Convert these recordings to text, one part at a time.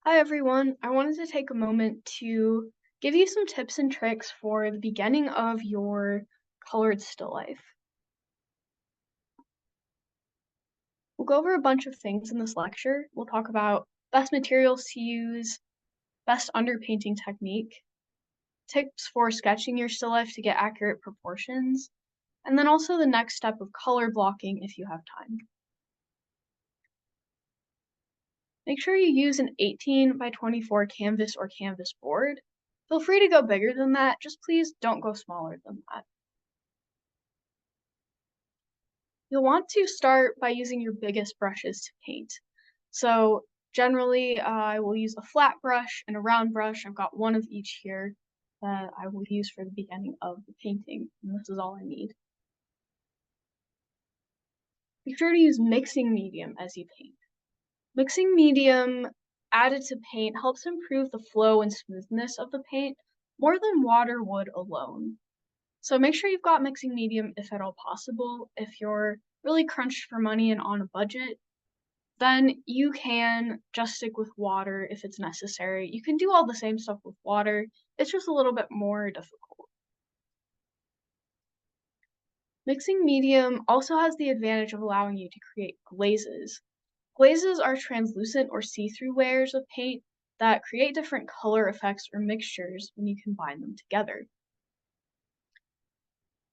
Hi everyone. I wanted to take a moment to give you some tips and tricks for the beginning of your colored still life. We'll go over a bunch of things in this lecture. We'll talk about best materials to use, best underpainting technique, tips for sketching your still life to get accurate proportions, and then also the next step of color blocking if you have time. Make sure you use an 18 by 24 canvas or canvas board. Feel free to go bigger than that, just please don't go smaller than that. You'll want to start by using your biggest brushes to paint. So generally, I will use a flat brush and a round brush. I've got one of each here that I will use for the beginning of the painting, and this is all I need. Be sure to use mixing medium as you paint. Mixing medium added to paint helps improve the flow and smoothness of the paint more than water would alone. So make sure you've got mixing medium if at all possible. If you're really crunched for money and on a budget, then you can just stick with water if it's necessary. You can do all the same stuff with water, it's just a little bit more difficult. Mixing medium also has the advantage of allowing you to create glazes. Glazes are translucent or see-through layers of paint that create different color effects or mixtures when you combine them together.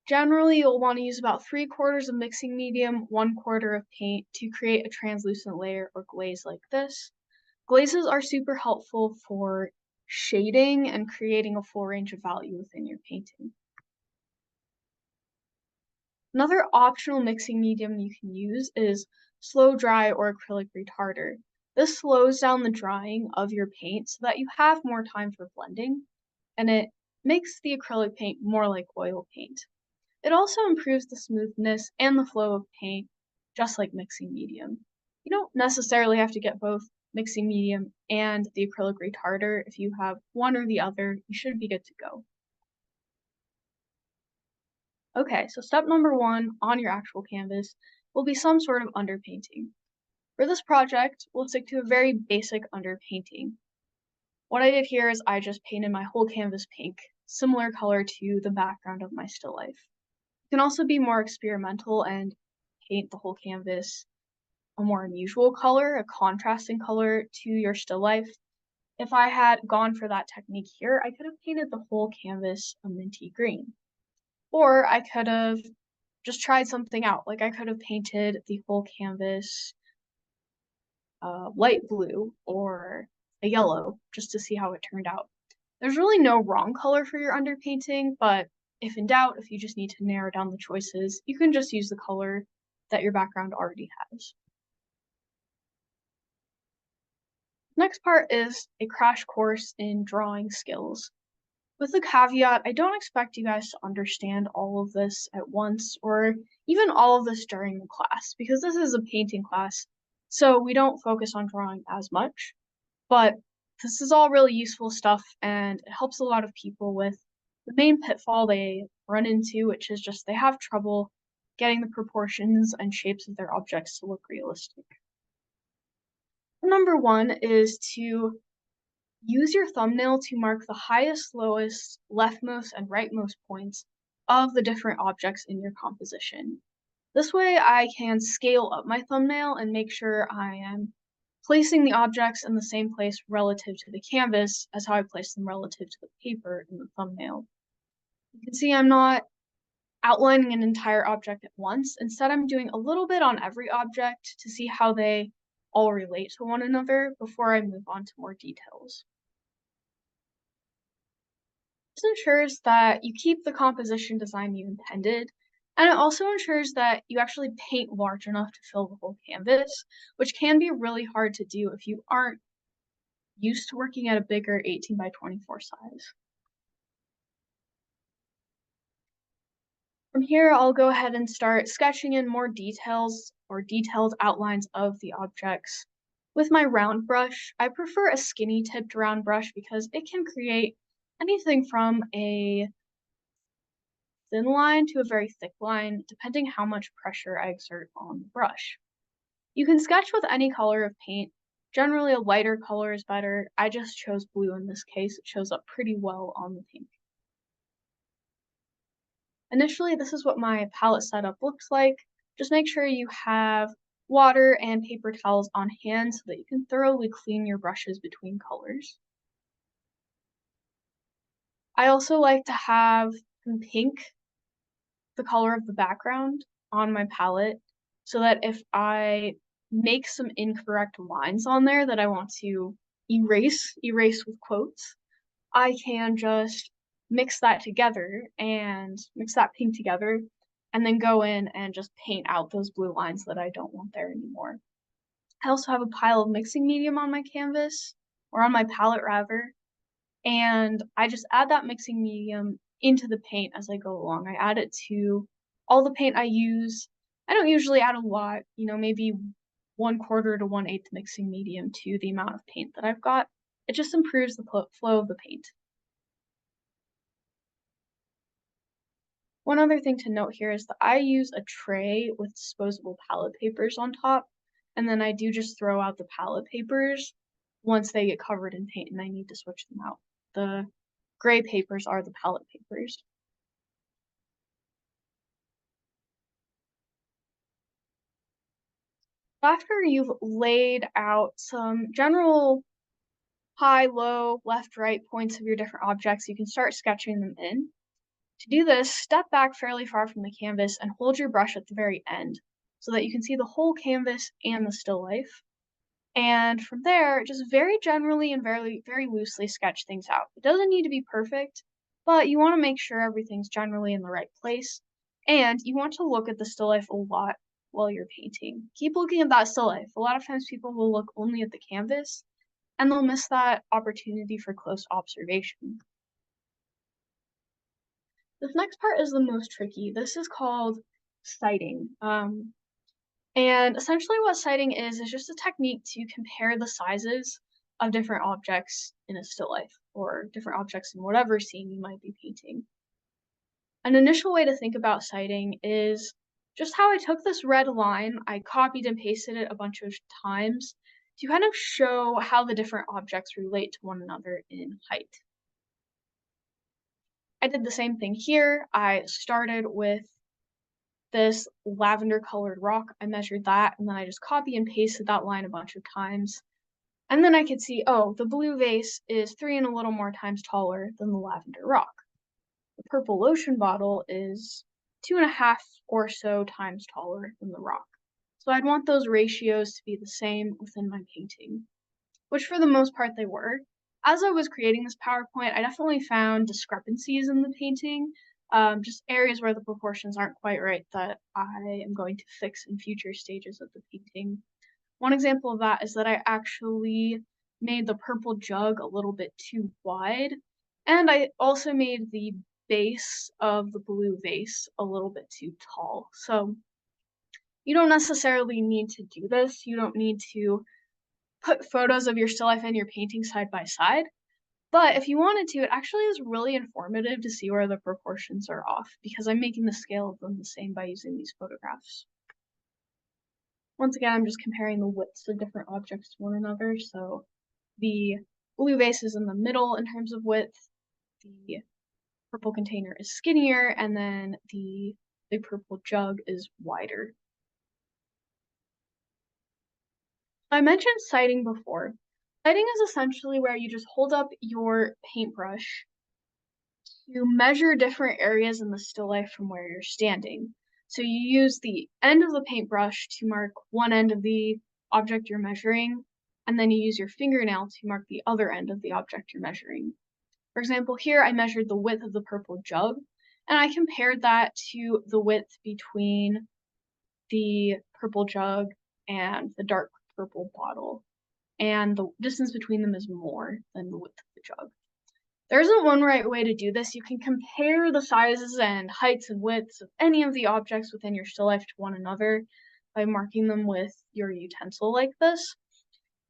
Generally, you'll want to use about 3/4 of mixing medium, 1/4 of paint to create a translucent layer or glaze like this. Glazes are super helpful for shading and creating a full range of value within your painting. Another optional mixing medium you can use is slow dry or acrylic retarder. This slows down the drying of your paint so that you have more time for blending, and it makes the acrylic paint more like oil paint. It also improves the smoothness and the flow of paint, just like mixing medium. You don't necessarily have to get both mixing medium and the acrylic retarder. If you have one or the other, you should be good to go. Okay, so step number one on your actual canvas will be some sort of underpainting. For this project, we'll stick to a very basic underpainting. What I did here is I just painted my whole canvas pink, similar color to the background of my still life. You can also be more experimental and paint the whole canvas a more unusual color, a contrasting color to your still life. If I had gone for that technique here, I could have painted the whole canvas a minty green. Or I could have just tried something out. Like I could have painted the whole canvas light blue or a yellow just to see how it turned out. There's really no wrong color for your underpainting, but if in doubt, if you just need to narrow down the choices, you can just use the color that your background already has. Next part is a crash course in drawing skills. With the caveat, I don't expect you guys to understand all of this at once or even all of this during the class because this is a painting class, so we don't focus on drawing as much. But this is all really useful stuff and it helps a lot of people with the main pitfall they run into, which is just they have trouble getting the proportions and shapes of their objects to look realistic. Number one is to use your thumbnail to mark the highest, lowest, leftmost, and rightmost points of the different objects in your composition. This way I can scale up my thumbnail and make sure I am placing the objects in the same place relative to the canvas as how I place them relative to the paper in the thumbnail. You can see I'm not outlining an entire object at once. Instead, I'm doing a little bit on every object to see how they all relate to one another before I move on to more details. This ensures that you keep the composition design you intended, and it also ensures that you actually paint large enough to fill the whole canvas, which can be really hard to do if you aren't used to working at a bigger 18 by 24 size. From here, I'll go ahead and start sketching in more details or detailed outlines of the objects. With my round brush, I prefer a skinny tipped round brush because it can create anything from a thin line to a very thick line, depending how much pressure I exert on the brush. You can sketch with any color of paint, Generally, a lighter color is better. I just chose blue in this case. It shows up pretty well on the pink. Initially, this is what my palette setup looks like. Just make sure you have water and paper towels on hand so that you can thoroughly clean your brushes between colors. I also like to have some pink, the color of the background, on my palette so that if I make some incorrect lines on there that I want to erase with quotes, I can just mix that pink together and then go in and just paint out those blue lines that I don't want there anymore. I also have a pile of mixing medium on my canvas, or on my palette rather, and I just add that mixing medium into the paint as I go along. I add it to all the paint I use. I don't usually add a lot, maybe 1/4 to 1/8 mixing medium to the amount of paint that I've got. It just improves the flow of the paint. One other thing to note here is that I use a tray with disposable palette papers on top, and then I do just throw out the palette papers once they get covered in paint and I need to switch them out. The gray papers are the palette papers. After you've laid out some general high, low, left, right points of your different objects, you can start sketching them in. To do this, step back fairly far from the canvas and hold your brush at the very end so that you can see the whole canvas and the still life. And from there, just very generally and very, very loosely sketch things out. It doesn't need to be perfect, but you want to make sure everything's generally in the right place. And you want to look at the still life a lot while you're painting. Keep looking at that still life. A lot of times people will look only at the canvas and they'll miss that opportunity for close observation. This next part is the most tricky. This is called sighting. And essentially what sighting is just a technique to compare the sizes of different objects in a still life or different objects in whatever scene you might be painting. An initial way to think about sighting is just how I took this red line, I copied and pasted it a bunch of times to kind of show how the different objects relate to one another in height. I did the same thing here. I started with this lavender colored rock. I measured that and then I just copy and pasted that line a bunch of times. And then I could see, oh, the blue vase is 3 and a little more times taller than the lavender rock. The purple lotion bottle is 2.5 or so times taller than the rock. So I'd want those ratios to be the same within my painting, which for the most part they were. As I was creating this PowerPoint, I definitely found discrepancies in the painting, just areas where the proportions aren't quite right that I am going to fix in future stages of the painting. One example of that is that I actually made the purple jug a little bit too wide, and I also made the base of the blue vase a little bit too tall. So you don't necessarily need to do this. You don't need to put photos of your still life and your painting side by side. But if you wanted to, it actually is really informative to see where the proportions are off because I'm making the scale of them the same by using these photographs. Once again, I'm just comparing the widths of different objects to one another. So the blue vase is in the middle in terms of width, the purple container is skinnier, and then the purple jug is wider. I mentioned sighting before. Sighting is essentially where you just hold up your paintbrush to measure different areas in the still life from where you're standing. So you use the end of the paintbrush to mark one end of the object you're measuring, and then you use your fingernail to mark the other end of the object you're measuring. For example, here I measured the width of the purple jug, and I compared that to the width between the purple jug and the dark purple bottle. And the distance between them is more than the width of the jug. There isn't one right way to do this. You can compare the sizes and heights and widths of any of the objects within your still life to one another by marking them with your utensil like this.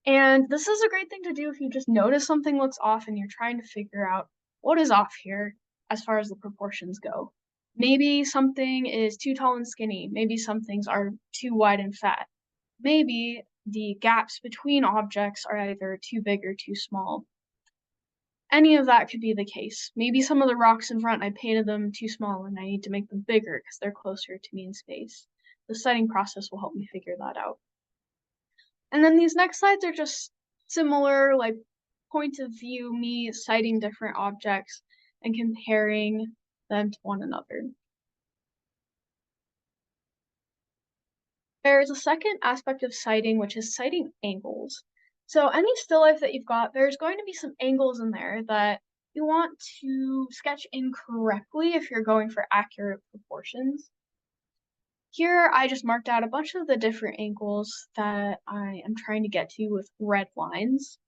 And this is a great thing to do if you just notice something looks off and you're trying to figure out what is off here as far as the proportions go. Maybe something is too tall and skinny. Maybe some things are too wide and fat. Maybe the gaps between objects are either too big or too small. Any of that could be the case. Maybe some of the rocks in front, I painted them too small and I need to make them bigger because they're closer to me in space. The sighting process will help me figure that out. And then these next slides are just similar, like point of view, me citing different objects and comparing them to one another. There's a second aspect of citing, which is citing angles. So any still life that you've got, there's going to be some angles in there that you want to sketch in correctly if you're going for accurate proportions. Here, I just marked out a bunch of the different angles that I am trying to get to with red lines.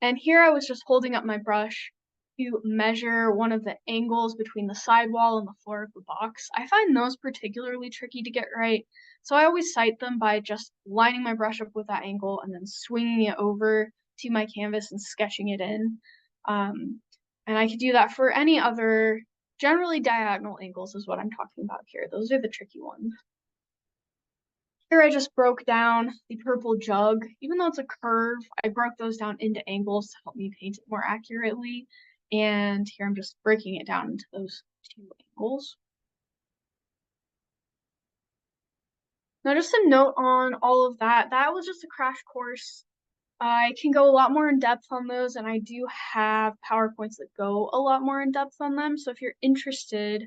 And here I was just holding up my brush to measure one of the angles between the sidewall and the floor of the box. I find those particularly tricky to get right, so I always cite them by just lining my brush up with that angle and then swinging it over to my canvas and sketching it in. And I could do that for any other, generally diagonal angles is what I'm talking about here. Those are the tricky ones. Here I just broke down the purple jug. Even though it's a curve, I broke those down into angles to help me paint it more accurately. And here I'm just breaking it down into those two angles. Now just a note on all of that, that was just a crash course. I can go a lot more in depth on those, and I do have PowerPoints that go a lot more in depth on them. So if you're interested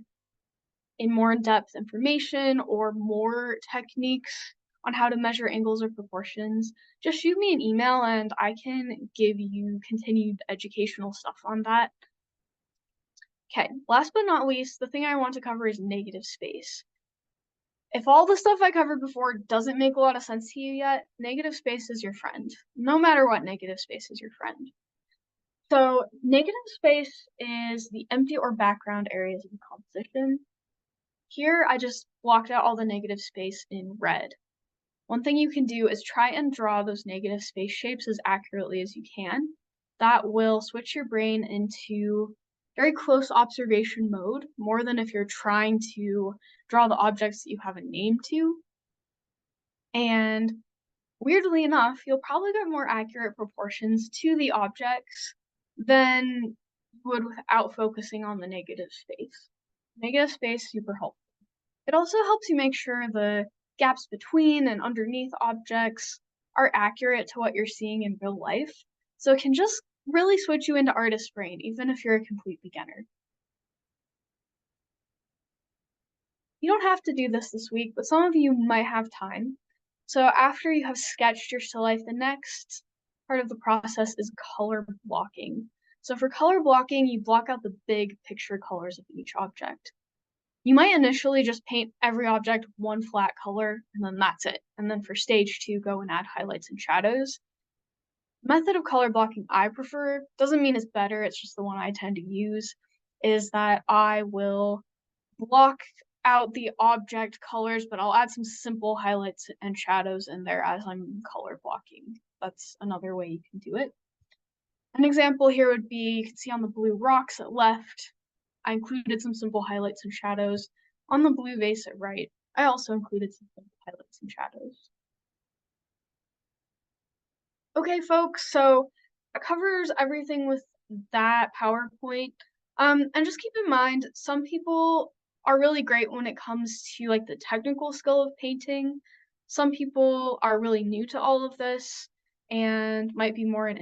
in more in-depth information or more techniques on how to measure angles or proportions, just shoot me an email and I can give you continued educational stuff on that. Okay, last but not least, the thing I want to cover is negative space. If all the stuff I covered before doesn't make a lot of sense to you yet, negative space is your friend. No matter what, negative space is your friend. So negative space is the empty or background areas of the composition. Here, I just blocked out all the negative space in red. One thing you can do is try and draw those negative space shapes as accurately as you can. That will switch your brain into very close observation mode, more than if you're trying to draw the objects that you have a name to. And weirdly enough, you'll probably get more accurate proportions to the objects than you would without focusing on the negative space. Negative space, super helpful. It also helps you make sure the gaps between and underneath objects are accurate to what you're seeing in real life. So it can just really switch you into artist brain, even if you're a complete beginner. You don't have to do this week, but some of you might have time. So after you have sketched your still life, the next part of the process is color blocking. So for color blocking, you block out the big picture colors of each object. You might initially just paint every object one flat color, and then that's it. And then for stage 2, go and add highlights and shadows. The method of color blocking I prefer, doesn't mean it's better, it's just the one I tend to use, is that I will block out the object colors, but I'll add some simple highlights and shadows in there as I'm color blocking. That's another way you can do it. An example here would be, you can see on the blue rocks at left, I included some simple highlights and shadows. On the blue vase at right, I also included some simple highlights and shadows. Okay, folks, so that covers everything with that PowerPoint. And just keep in mind, some people are really great when it comes to like the technical skill of painting. Some people are really new to all of this and might be more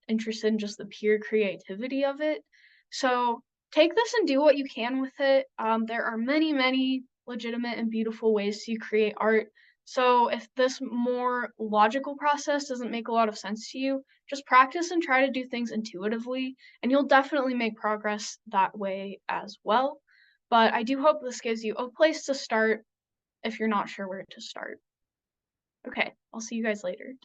interested in just the pure creativity of it. So take this and do what you can with it. There are many, many legitimate and beautiful ways to create art. So if this more logical process doesn't make a lot of sense to you, just practice and try to do things intuitively, and you'll definitely make progress that way as well. But I do hope this gives you a place to start if you're not sure where to start. Okay, I'll see you guys later.